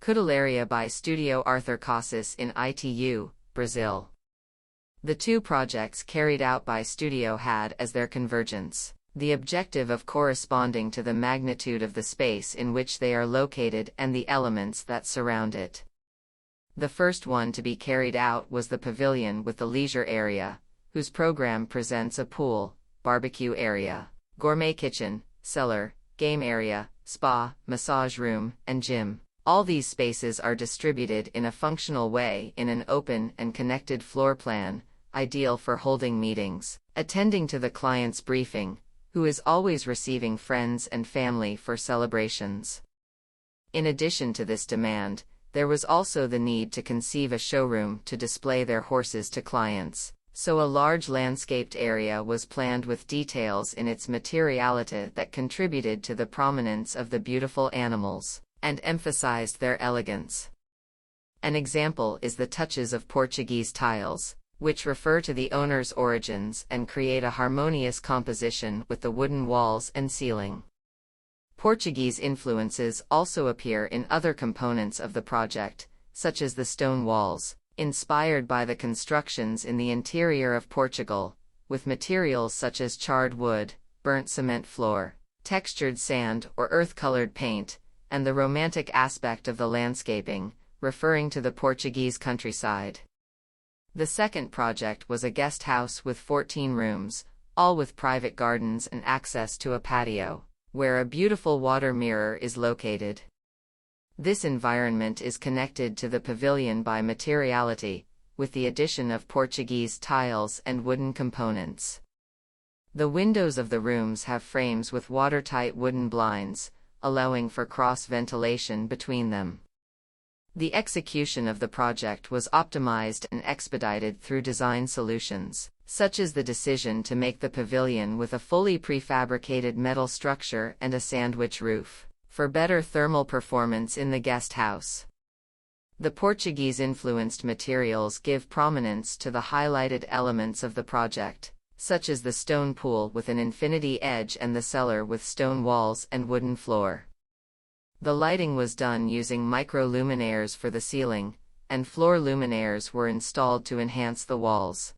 Coudelaria by Studio Arthur Casas in Itu, Brazil. The two projects carried out by Studio had as their convergence the objective of corresponding to the magnitude of the space in which they are located and the elements that surround it. The first one to be carried out was the Pavilion with the leisure area, whose program presents a pool, barbecue area, gourmet kitchen, cellar, game area, spa, massage room, and gym. All these spaces are distributed in a functional way in an open and connected floor plan, ideal for holding meetings, attending to the client's briefing, who is always receiving friends and family for celebrations. In addition to this demand, there was also the need to conceive a showroom to display their horses to clients, so a large landscaped area was planned with details in its materiality that contributed to the prominence of the beautiful animals and emphasized their elegance. An example is the touches of Portuguese tiles, which refer to the owner's origins and create a harmonious composition with the wooden walls and ceiling. Portuguese influences also appear in other components of the project, such as the stone walls, inspired by the constructions in the interior of Portugal, with materials such as charred wood, burnt cement floor, textured sand or earth-colored paint, and the romantic aspect of the landscaping, referring to the Portuguese countryside. The second project was a guest house with 14 rooms, all with private gardens and access to a patio, where a beautiful water mirror is located. This environment is connected to the pavilion by materiality, with the addition of Portuguese tiles and wooden components. The windows of the rooms have frames with watertight wooden blinds, allowing for cross-ventilation between them. The execution of the project was optimized and expedited through design solutions, such as the decision to make the pavilion with a fully prefabricated metal structure and a sandwich roof, for better thermal performance in the guest house. The Portuguese-influenced materials give prominence to the highlighted elements of the project, such as the stone pool with an infinity edge and the cellar with stone walls and wooden floor. The lighting was done using micro-luminaires for the ceiling, and floor luminaires were installed to enhance the walls.